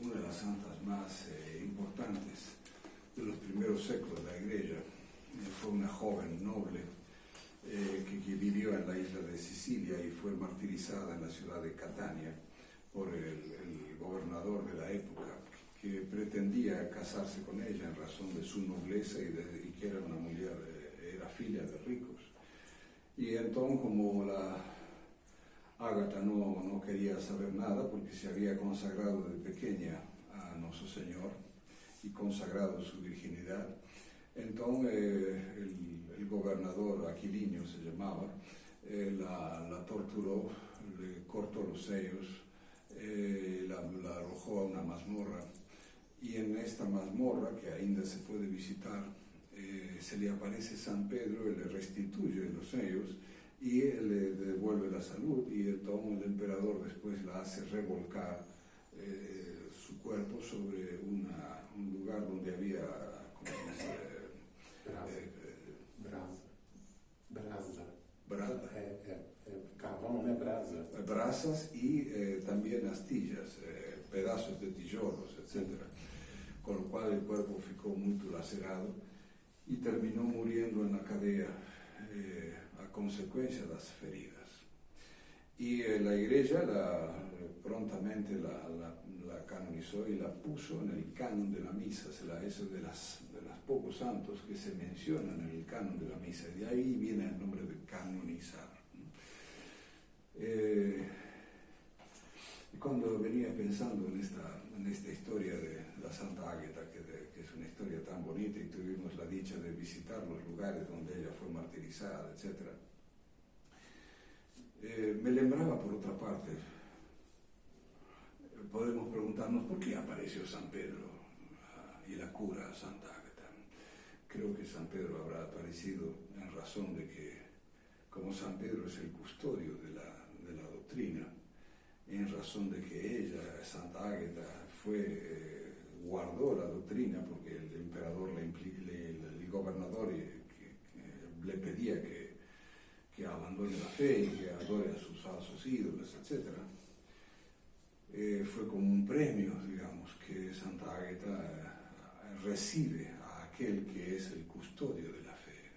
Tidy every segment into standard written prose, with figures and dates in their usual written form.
una de las santas más importantes de los primeros séculos de la Iglesia. Fue una joven noble que vivió en la isla de Sicilia y fue martirizada en la ciudad de Catania por el gobernador de la época, que pretendía casarse con ella en razón de su nobleza y que era una mujer, era filla de ricos. Y entonces, como la Ágata no quería saber nada porque se había consagrado de pequeña a Nuestro Señor y consagrado su virginidad, entonces el gobernador Aquilino se llamaba, la torturó, le cortó los sellos, la arrojó a una mazmorra, y en esta mazmorra, que ainda se puede visitar, se le aparece San Pedro y le restituye los sellos y le devuelve la salud, y entonces el emperador después la hace revolcar su cuerpo sobre un lugar donde había, ¿cómo se dice? Brasa. Carvão, né? Brasa. Brasas y también astillas, pedazos de tijolos, etc. Con lo cual el cuerpo ficó muy lacerado y terminó muriendo en la cadea a consecuencia de las feridas. Y la Iglesia prontamente la canonizó y la puso en el canon de la misa, es de los pocos santos que se mencionan en el canon de la misa, y de ahí viene el nombre de canonizar. Y cuando venía pensando en esta historia de la Santa Ágata, que es una historia tan bonita, y tuvimos la dicha de visitar los lugares donde ella fue martirizada, etc., me lembraba, por otra parte, podemos preguntarnos por qué apareció San Pedro y la cura a Santa Ágata. Creo que San Pedro habrá aparecido en razón de que, como San Pedro es el custodio de la doctrina, en razón de que ella, Santa Ágata, guardó la doctrina, porque el emperador, el gobernador le pedía que abandone la fe y que adore a sus falsos ídolos, etc. Fue como un premio, digamos, que Santa Ágata recibe a aquel que es el custodio de la fe.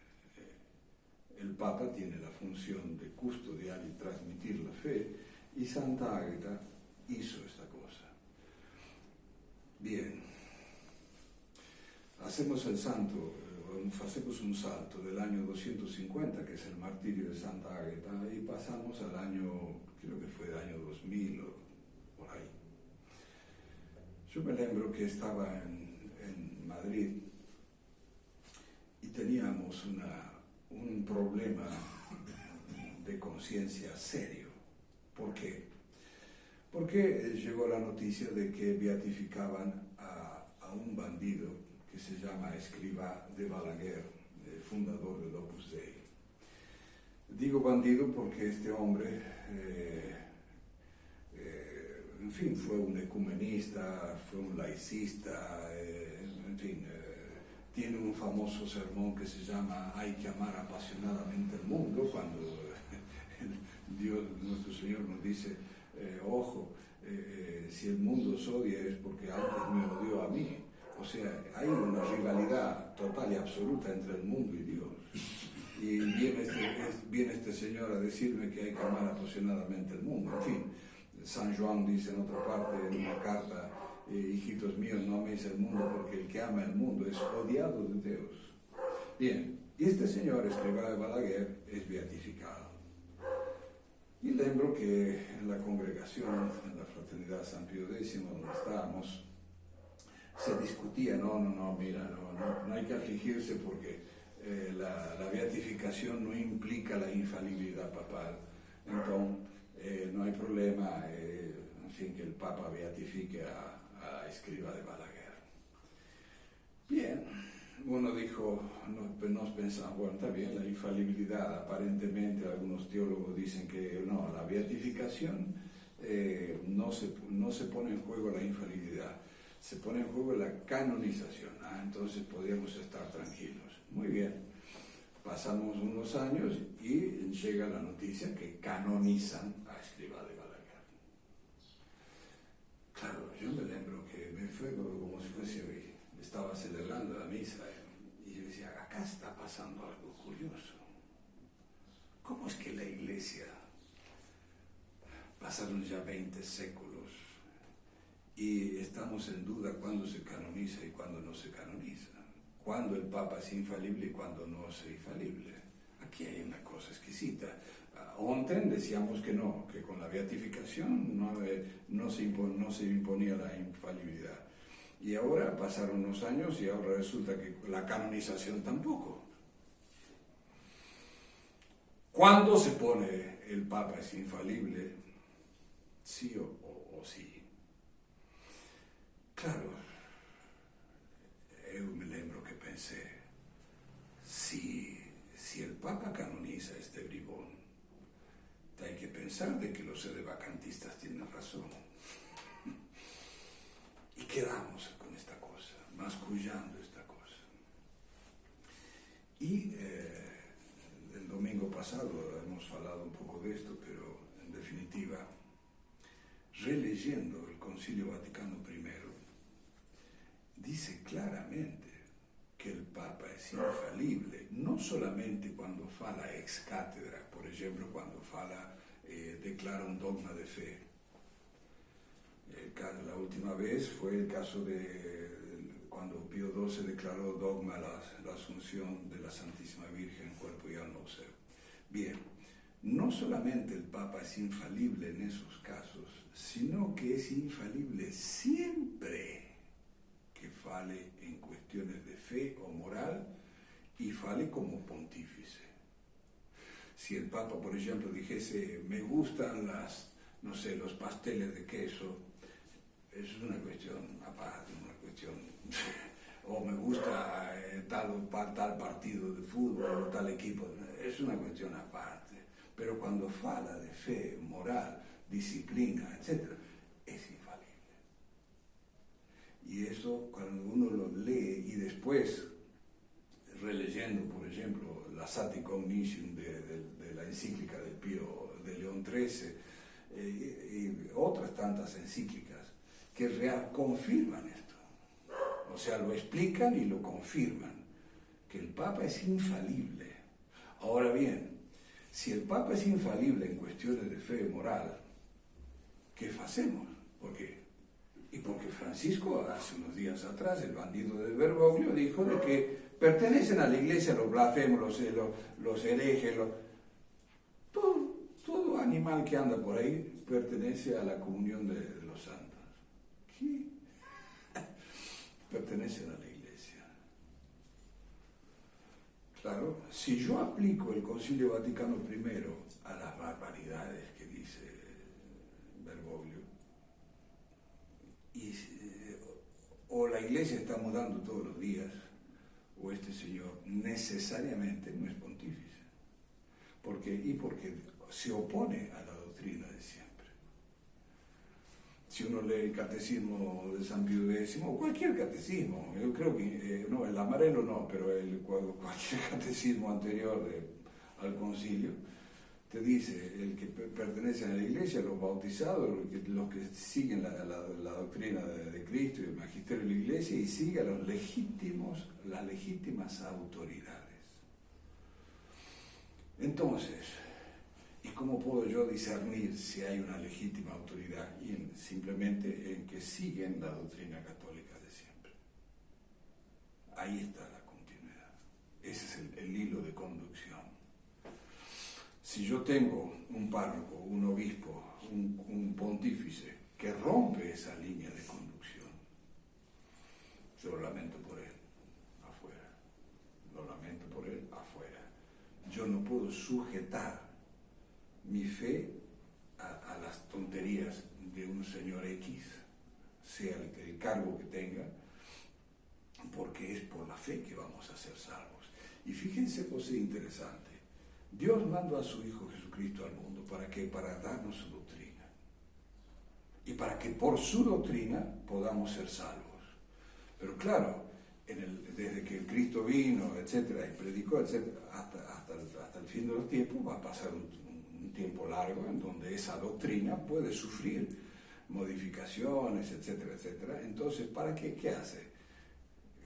El Papa tiene la función de custodiar y transmitir la fe, y Santa Ágata hizo esta cosa. Bien, hacemos un salto del año 250, que es el martirio de Santa Ágata, y pasamos al año, creo que fue el año 2000 o por ahí. Yo me lembro que estaba en Madrid y teníamos un problema de conciencia serio. ¿Por qué? Porque llegó la noticia de que beatificaban a un bandido que se llama Escrivá de Balaguer, el fundador del Opus Dei. Digo bandido porque este hombre, en fin, fue un ecumenista, fue un laicista, en fin, tiene un famoso sermón que se llama "Hay que amar apasionadamente el mundo", cuando Dios, nuestro Señor, nos dice, ojo, si el mundo os odia es porque antes me odió a mí. O sea, hay una rivalidad total y absoluta entre el mundo y Dios. Y viene este señor a decirme que hay que amar apasionadamente el mundo. En fin, San Juan dice en otra parte, en una carta, hijitos míos, no améis el mundo, porque el que ama el mundo es odiado de Dios. Bien, y este señor, Escrivá de Balaguer, es beatificado. Y lembro que en la congregación, en la Fraternidad San Pío X, donde estábamos, se discutía, no hay que afligirse porque la beatificación no implica la infalibilidad papal. Entonces, no hay problema, en fin, que el Papa beatifique a Escrivá de Balaguer. Bien, uno dijo, nos pensamos, bueno, está bien, la infalibilidad, aparentemente algunos teólogos dicen que no, la beatificación no se pone en juego la infalibilidad, se pone en juego la canonización. Entonces podríamos estar tranquilos. Muy bien, pasamos unos años y llega la noticia que canonizan a Escrivá de Balaguer. Claro, yo me lembro que fue como si fuese hoy. Estaba celebrando la misa y yo decía, acá está pasando algo curioso. ¿Cómo es que la iglesia, pasaron ya 20 séculos y estamos en duda cuándo se canoniza y cuándo no se canoniza? Cuándo el Papa es infalible y cuándo no es infalible. Aquí hay una cosa exquisita. Ontem decíamos que no, que con la beatificación no se imponía la infalibilidad. Y ahora pasaron unos años y ahora resulta que la canonización tampoco. ¿Cuándo se pone el Papa es infalible? Sí o sí. Claro, yo me lembro que pensé, si el Papa canoniza este bribón, hay que pensar de que los sedevacantistas tienen razón. Y quedamos con esta cosa, mascullando esta cosa. Y el domingo pasado hemos hablado un poco de esto, pero en definitiva, releyendo el Concilio Vaticano I, dice claramente que el Papa es infalible, no solamente cuando fala ex cátedra, por ejemplo, cuando declara un dogma de fe. La última vez fue el caso de cuando Pío XII declaró dogma la asunción de la Santísima Virgen, cuerpo y alma ser. Bien, no solamente el Papa es infalible en esos casos, sino que es infalible siempre que fale en cuestiones de fe o moral y fale como pontífice. Si el Papa, por ejemplo, dijese, me gustan los pasteles de queso, es una cuestión aparte, una cuestión, o me gusta tal partido de fútbol o tal equipo, es una cuestión aparte. Pero cuando fala de fe, moral, disciplina, etc., es infalible. Y eso, cuando uno lo lee y después, releyendo, por ejemplo, la Sati Cognitium de la encíclica de León XIII y otras tantas encíclicas que confirman esto. O sea, lo explican y lo confirman, que el Papa es infalible. Ahora bien, si el Papa es infalible en cuestiones de fe y moral, ¿qué hacemos? ¿Por qué? Y porque Francisco, hace unos días atrás, el bandido de Bergoglio, dijo de que pertenecen a la iglesia los blasfemos, los herejes, todo animal que anda por ahí pertenece a la comunión de los santos. ¿Qué? Pertenecen a la iglesia. Claro, si yo aplico el Concilio Vaticano I a las barbaridades que dice Bergoglio, o la iglesia está mudando todos los días, o este señor necesariamente no es pontífice. Porque se opone a la doctrina de siempre. Si uno lee el catecismo de San Pío X, o cualquier catecismo, yo creo que, no, el amarelo no, pero cualquier catecismo anterior al concilio, te dice, el que pertenece a la iglesia, los bautizados, los que siguen la doctrina de Cristo y el magisterio de la iglesia, y sigue a las legítimas autoridades. Entonces, ¿y cómo puedo yo discernir si hay una legítima autoridad? Simplemente en que siguen la doctrina católica de siempre. Ahí está la continuidad. Ese es el hilo de conducción. Si yo tengo un párroco, un obispo, un pontífice que rompe esa línea de conducción, yo lo lamento por él, afuera. Lo lamento por él, afuera. Yo no puedo sujetar mi fe a las tonterías de un señor X, sea el cargo que tenga, porque es por la fe que vamos a ser salvos. Y fíjense cosa interesante. Dios mandó a su Hijo Jesucristo al mundo, ¿para qué? Para darnos su doctrina. Y para que por su doctrina podamos ser salvos. Pero claro, desde que Cristo vino, etcétera, y predicó, etcétera, hasta el fin de los tiempos, va a pasar un tiempo largo en donde esa doctrina puede sufrir modificaciones, etcétera, etcétera. Entonces, ¿para qué? ¿Qué hace?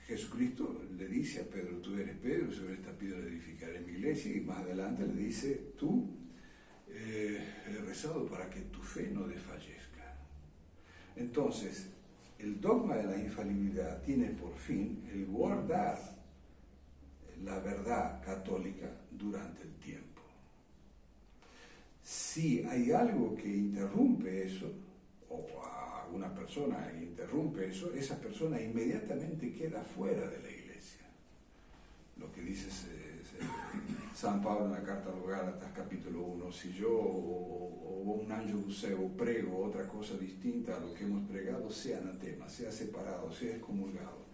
Jesucristo le dice a Pedro, tú eres Pedro, sobre esta piedra edificaré mi iglesia, y más adelante le dice, tú he rezado para que tu fe no desfallezca. Entonces, el dogma de la infalibilidad tiene por fin el guardar la verdad católica durante el tiempo. Si hay algo que interrumpe eso, o a una persona interrumpe eso, esa persona inmediatamente queda fuera de la iglesia. Lo que dice San Pablo en la carta a los Gálatas, capítulo 1, si yo o un ángel buceo prego otra cosa distinta a lo que hemos pregado, sea anatema, sea separado, sea excomulgado.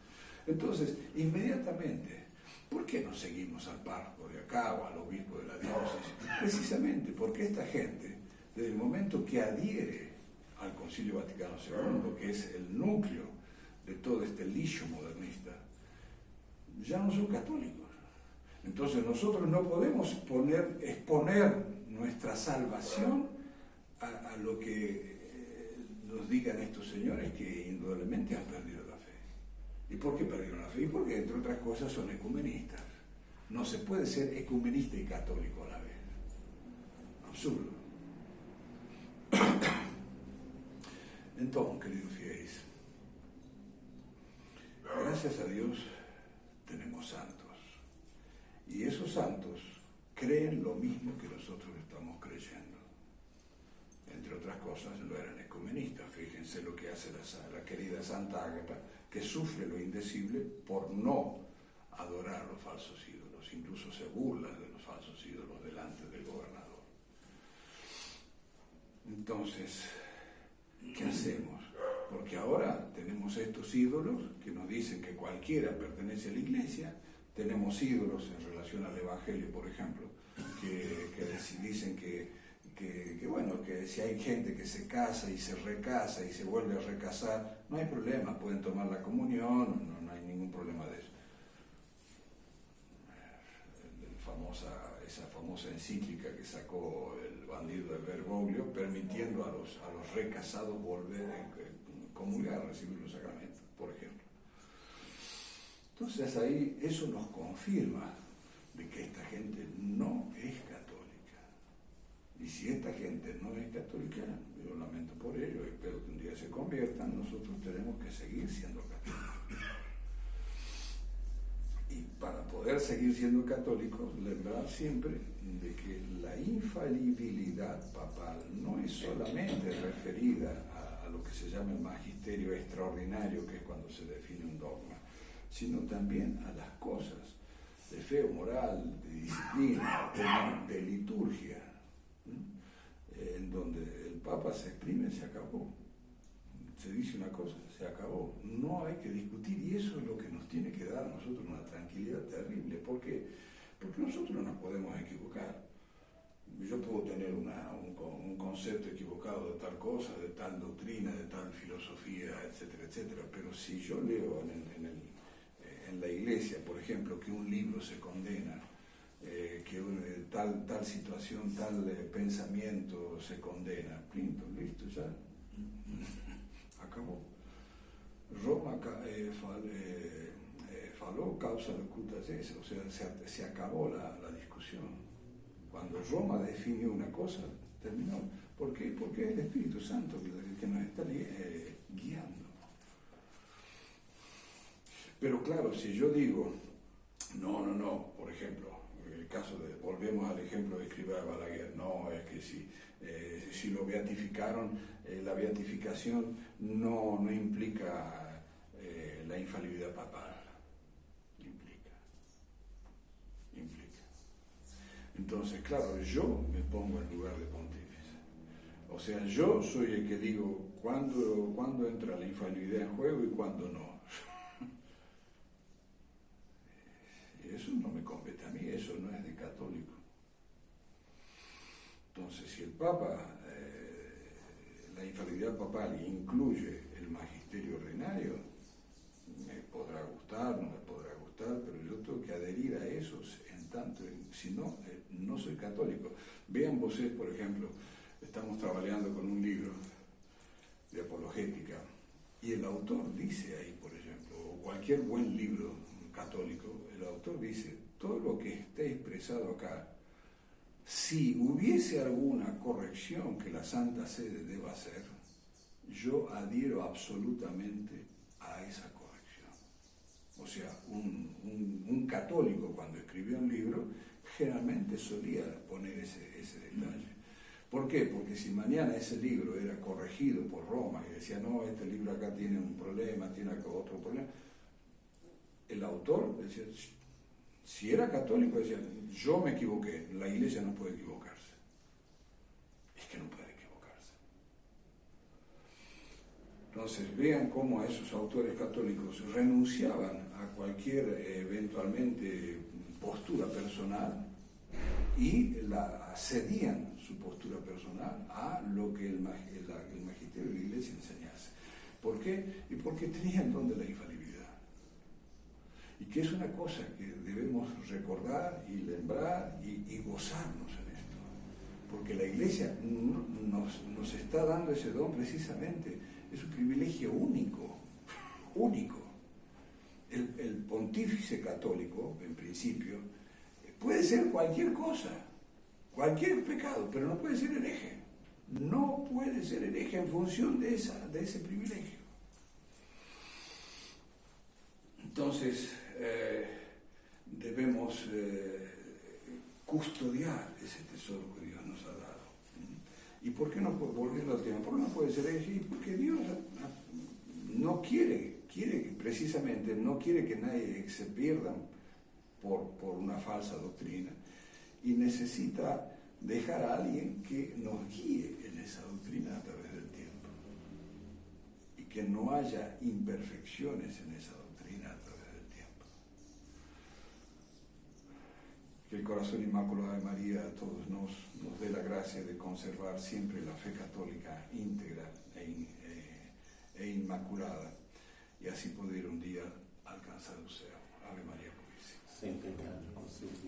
Entonces, inmediatamente, ¿por qué no seguimos al párroco de acá o al obispo de la diócesis? Precisamente porque esta gente, desde el momento que adhiere al Concilio Vaticano II, que es el núcleo de todo este lixo modernista, ya no son católicos. Entonces nosotros no podemos exponer nuestra salvación a lo que nos digan estos señores que indudablemente han perdido la fe. ¿Y por qué perdieron la fe? Y porque, entre otras cosas, son ecumenistas. No se puede ser ecumenista y católico a la vez. Absurdo. Entonces, queridos fieles, gracias a Dios tenemos santos. Y esos santos creen lo mismo que nosotros estamos creyendo. Entre otras cosas, no eran ecumenistas. Fíjense lo que hace la querida Santa Ágata, que sufre lo indecible por no adorar los falsos ídolos. Incluso se burla de los falsos ídolos delante del gobernador. Entonces, ¿qué hacemos? Porque ahora tenemos estos ídolos que nos dicen que cualquiera pertenece a la iglesia. Tenemos ídolos en relación al Evangelio, por ejemplo, que dicen que si hay gente que se casa y se recasa y se vuelve a recasar, no hay problema, pueden tomar la comunión, no hay ningún problema de eso. Esa famosa encíclica que sacó el bandido de Bergoglio, permitiendo a los recasados volver a comulgar, recibir los sacramentos, por ejemplo. Entonces ahí eso nos confirma de que esta gente no es católica. Y si esta gente no es católica, yo lamento por ello, espero que un día se conviertan, nosotros tenemos que seguir siendo católicos. Y para poder seguir siendo católicos, lembrar siempre de que la infalibilidad papal no es solamente referida a lo que se llama el magisterio extraordinario, que es cuando se define un dogma, sino también a las cosas de fe o moral, de disciplina, de liturgia, en donde el Papa se exprime, se acabó. Se dice una cosa, se acabó. No hay que discutir, y eso es lo que nos tiene que dar a nosotros una tranquilidad terrible. ¿Por qué? Porque nosotros no nos podemos equivocar. Yo puedo tener un concepto equivocado de tal cosa, de tal doctrina, de tal filosofía, etcétera, etcétera, pero si yo leo en la iglesia, por ejemplo, que un libro se condena, que tal situación, tal pensamiento se condena, listo, ya acabó. Roma faló causa locuta esa, o sea, se acabó la discusión. Cuando Roma definió una cosa, terminó. ¿Por qué? Porque es el Espíritu Santo que nos está guiando. Pero claro, si yo digo, no, por ejemplo, el caso volvemos al ejemplo de Escrivá Balaguer, no, es que si lo beatificaron, la beatificación no implica la infalibilidad papal. Implica. Entonces, claro, yo me pongo en lugar de pontífice. O sea, yo soy el que digo cuándo entra la infalibilidad en juego y cuándo no. Eso no me compete a mí, eso no es de católico. Entonces, si el Papa, la infalibilidad papal incluye el magisterio ordinario, me podrá gustar, no me podrá gustar, pero yo tengo que adherir a eso, en tanto, si no, no soy católico. Vean ustedes, por ejemplo, estamos trabajando con un libro de apologética. Y el autor dice ahí, por ejemplo, o cualquier buen libro católico, el autor dice, todo lo que esté expresado acá, si hubiese alguna corrección que la Santa Sede deba hacer, yo adhiero absolutamente a esa corrección. O sea, un católico cuando escribía un libro, generalmente solía poner ese detalle. ¿Por qué? Porque si mañana ese libro era corregido por Roma y decía, no, este libro acá tiene un problema, tiene acá otro problema, el autor decía, si era católico, decía, yo me equivoqué, la Iglesia no puede equivocarse. Es que no puede equivocarse. Entonces, vean cómo esos autores católicos renunciaban a cualquier, eventualmente, postura personal y cedían su postura personal a lo que el magisterio de la Iglesia enseñase. ¿Por qué? Y porque tenía el don de la infalibilidad. Y que es una cosa que debemos recordar y lembrar y gozarnos en esto. Porque la Iglesia nos está dando ese don precisamente. Es un privilegio único, único. El pontífice católico, en principio, puede ser cualquier cosa, cualquier pecado, pero no puede ser hereje. No puede ser hereje en función de ese privilegio. Entonces, debemos custodiar ese tesoro que Dios nos ha dado. ¿Y por qué no, volviendo al tema, por qué no puede ser hereje? Porque Dios no quiere precisamente, no quiere que nadie se pierda por una falsa doctrina, y necesita dejar a alguien que nos guíe en esa doctrina a través del tiempo, y que no haya imperfecciones en esa doctrina a través del tiempo. Que el corazón inmaculado de María a todos nos dé la gracia de conservar siempre la fe católica íntegra e inmaculada, y así poder un día alcanzar el cielo. Ave María Purísima. Sem pecado, concebido.